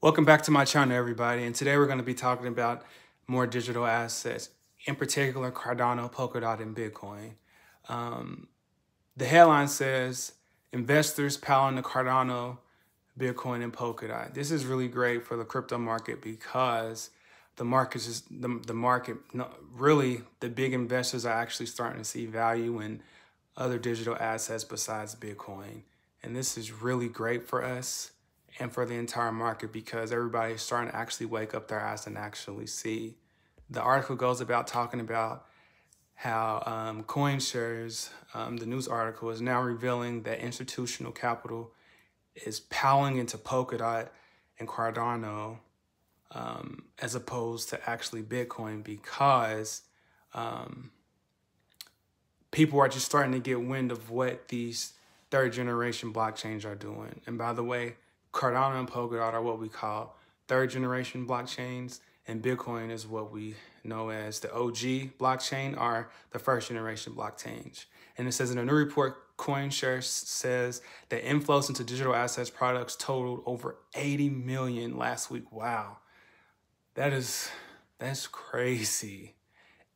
Welcome back to my channel, everybody. And today we're going to be talking about more digital assets, in particular Cardano, Polkadot, and Bitcoin. The headline says, investors piling the Cardano, Bitcoin, and Polkadot. This is really great for the crypto market because the market is really the big investors are actually starting to see value in other digital assets besides Bitcoin. And this is really great for us and for the entire market because everybody is starting to actually wake up their eyes and actually see. The article goes about talking about how CoinShares, the news article, is now revealing that institutional capital is piling into Polkadot and Cardano as opposed to actually Bitcoin because people are just starting to get wind of what these third generation blockchains are doing. And by the way, Cardano and Polkadot are what we call third generation blockchains, and Bitcoin is what we know as the OG blockchain, or the first generation blockchains. And it says in a new report, CoinShares says that inflows into digital assets products totaled over 80 million last week. Wow, that's crazy.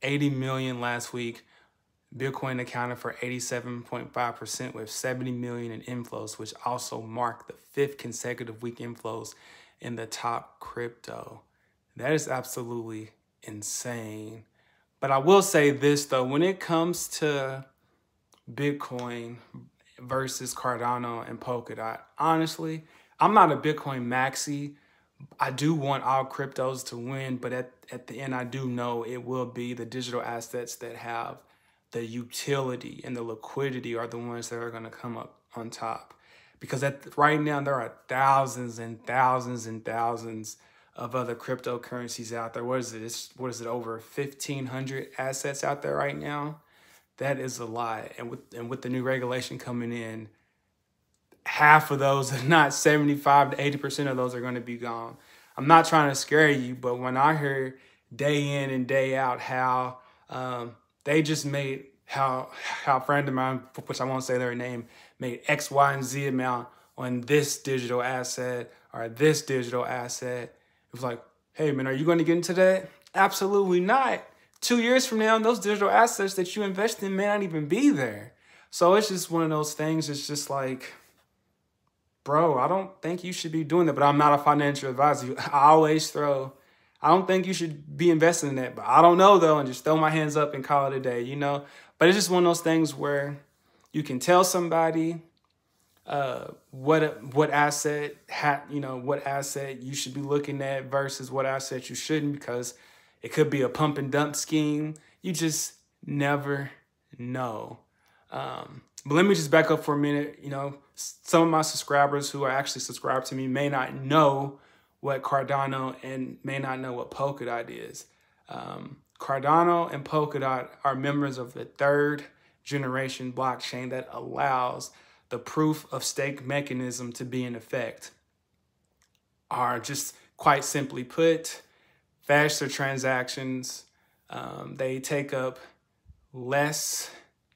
80 million last week. Bitcoin accounted for 87.5% with 70 million in inflows, which also marked the 5th consecutive week inflows in the top crypto. That is absolutely insane. But I will say this though, when it comes to Bitcoin versus Cardano and Polkadot, honestly, I'm not a Bitcoin maxi. I do want all cryptos to win, but at the end, I do know it will be the digital assets that have the utility and the liquidity are the ones that are going to come up on top. Because right now, there are thousands and thousands and thousands of other cryptocurrencies out there. What is it, over 1,500 assets out there right now? That is a lot. And with the new regulation coming in, half of those, if not 75 to 80% of those, are going to be gone. I'm not trying to scare you, but when I hear day in and day out how they just made, how a friend of mine, which I won't say their name, made X, Y, and Z amount on this digital asset or this digital asset, it was like, hey man, are you going to get into that? Absolutely not. 2 years from now, those digital assets that you invest in may not even be there. So it's just one of those things. It's just like, bro, I don't think you should be doing that, but I'm not a financial advisor. I don't think you should be investing in that, but I don't know though, and just throw my hands up and call it a day, you know? But it's just one of those things where you can tell somebody what asset you should be looking at versus what asset you shouldn't, because it could be a pump and dump scheme. You just never know. But let me just back up for a minute. You know, some of my subscribers who are actually subscribed to me may not know what Cardano and may not know what Polkadot is. Cardano and Polkadot are members of the third generation blockchain that allows the proof of stake mechanism to be in effect. Are just quite simply put, faster transactions. They take up less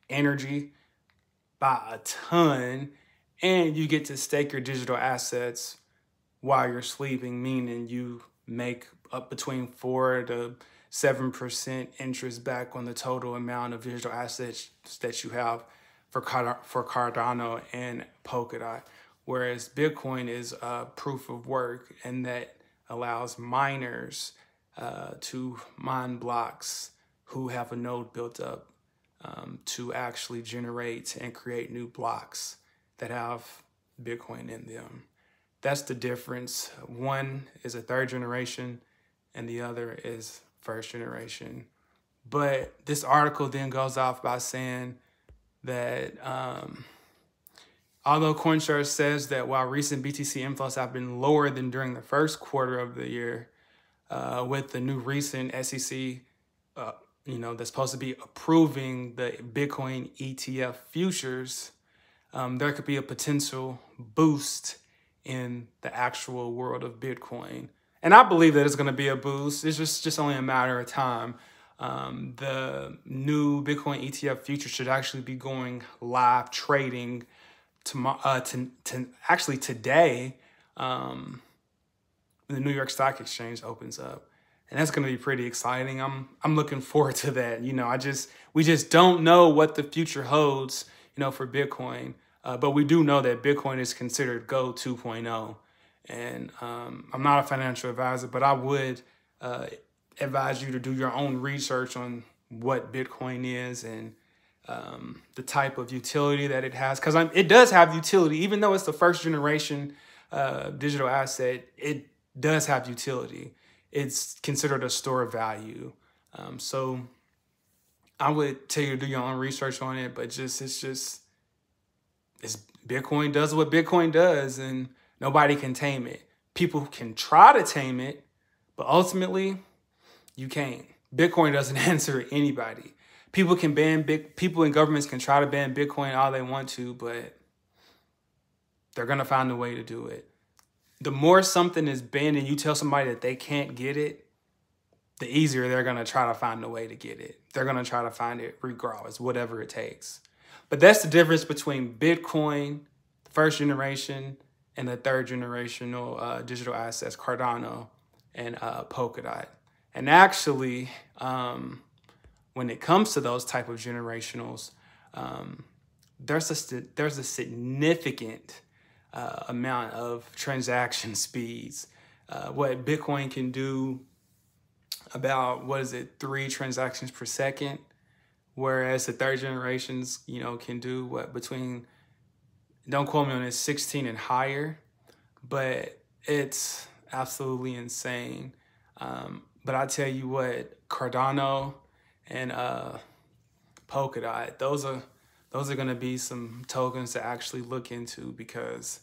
energy by a ton, and you get to stake your digital assets while you're sleeping, meaning you make up between 4 to 7% interest back on the total amount of digital assets that you have for Cardano and Polkadot. Whereas Bitcoin is proof of work, and that allows miners to mine blocks who have a node built up to actually generate and create new blocks that have Bitcoin in them. That's the difference. One is a third generation and the other is first generation. But this article then goes off by saying that although CoinShares says that while recent BTC inflows have been lower than during the first quarter of the year, with the new recent SEC, that's supposed to be approving the Bitcoin ETF futures, there could be a potential boost in the actual world of Bitcoin. And I believe that it's going to be a boost. It's just only a matter of time. The new Bitcoin ETF future should actually be going live trading actually today. when the New York Stock Exchange opens up. And that's going to be pretty exciting. I'm looking forward to that. You know, we just don't know what the future holds, you know, for Bitcoin. But we do know that Bitcoin is considered Go 2.0. And I'm not a financial advisor, but I would advise you to do your own research on what Bitcoin is and the type of utility that it has. Because it does have utility. Even though it's the first generation digital asset, it does have utility. It's considered a store of value. So I would tell you to do your own research on it, but Bitcoin does what Bitcoin does, and nobody can tame it. People can try to tame it, but ultimately you can't. Bitcoin doesn't answer anybody. People and governments can try to ban Bitcoin all they want to, but they're gonna find a way to do it. The more something is banned and you tell somebody that they can't get it, the easier they're going to try to find a way to get it. They're going to try to find it regardless, whatever it takes. But that's the difference between Bitcoin, the first generation, and the third generational digital assets, Cardano and Polkadot. And actually, when it comes to those type of generationals, there's a significant amount of transaction speeds. What Bitcoin can do about, 3 transactions per second, whereas the third generations, you know, can do between, don't quote me on this, 16 and higher, but it's absolutely insane. But I tell you what, Cardano and Polkadot, those are going to be some tokens to actually look into, because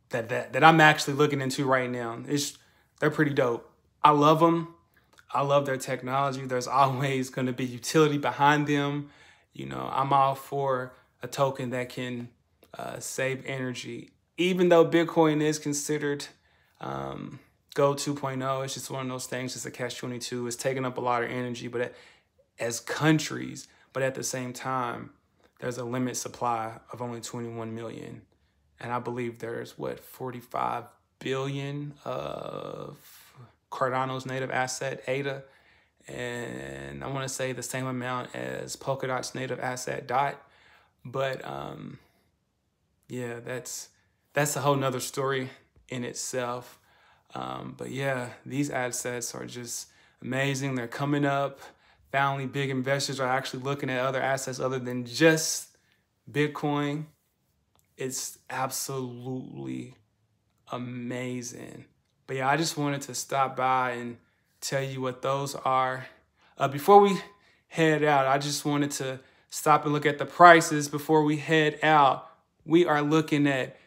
that I'm actually looking into right now. They're pretty dope. I love them. I love their technology. There's always going to be utility behind them. You know, I'm all for a token that can save energy. Even though Bitcoin is considered Go 2.0, it's just one of those things. It's a catch-22. It's taking up a lot of energy, but as countries, but at the same time, there's a limit supply of only 21 million. And I believe there's, 45 billion of Cardano's native asset, ADA. And I want to say the same amount as Polkadot's native asset, DOT. But yeah, that's a whole nother story in itself. But yeah, these assets are just amazing. They're coming up. Finally, big investors are actually looking at other assets other than just Bitcoin. It's absolutely amazing. But yeah, I just wanted to stop by and tell you what those are. Before we head out, I just wanted to stop and look at the prices before we head out. We are looking at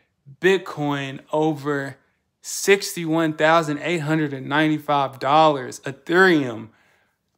Bitcoin over $61,895, Ethereum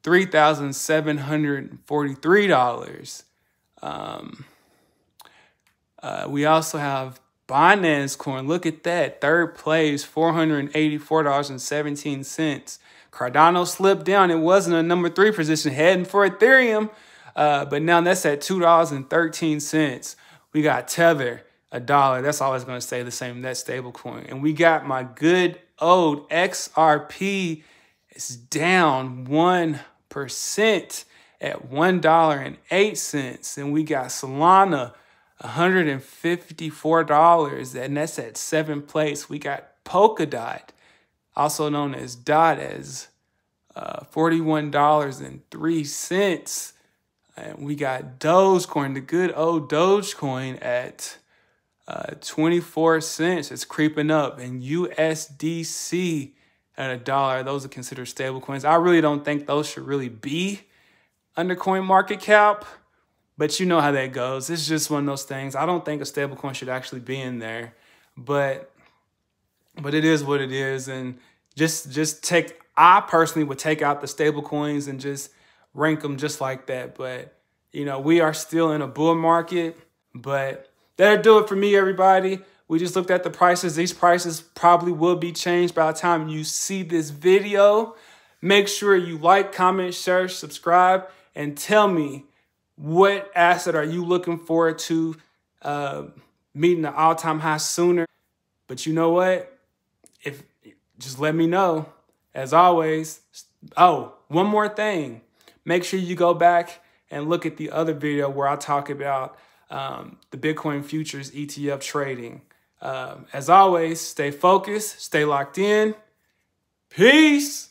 $3,743. We also have Binance Coin. Look at that. Third place, $484.17. Cardano slipped down. It wasn't a number 3 position, heading for Ethereum. But now that's at $2.13. We got Tether, $1. That's always going to stay the same. That's stable coin. And we got my good old XRP. It's down 1% at $1.08. And we got Solana, $154, and that's at 7th place. We got Polkadot, also known as DOT, as $41.03. And we got Dogecoin, the good old Dogecoin, at 24 cents. It's creeping up. And USDC at $1. Those are considered stable coins. I really don't think those should really be under coin market cap, but you know how that goes. It's just one of those things. I don't think a stable coin should actually be in there, but it is what it is. And I personally would take out the stable coins and just rank them just like that. But, you know, we are still in a bull market, but that'll do it for me, everybody. We just looked at the prices. These prices probably will be changed by the time you see this video. Make sure you like, comment, share, subscribe, and tell me, what asset are you looking forward to meeting the all-time high sooner? But you know what? If just let me know. As always, oh, one more thing. Make sure you go back and look at the other video where I talk about the Bitcoin futures ETF trading. As always, stay focused, stay locked in. Peace.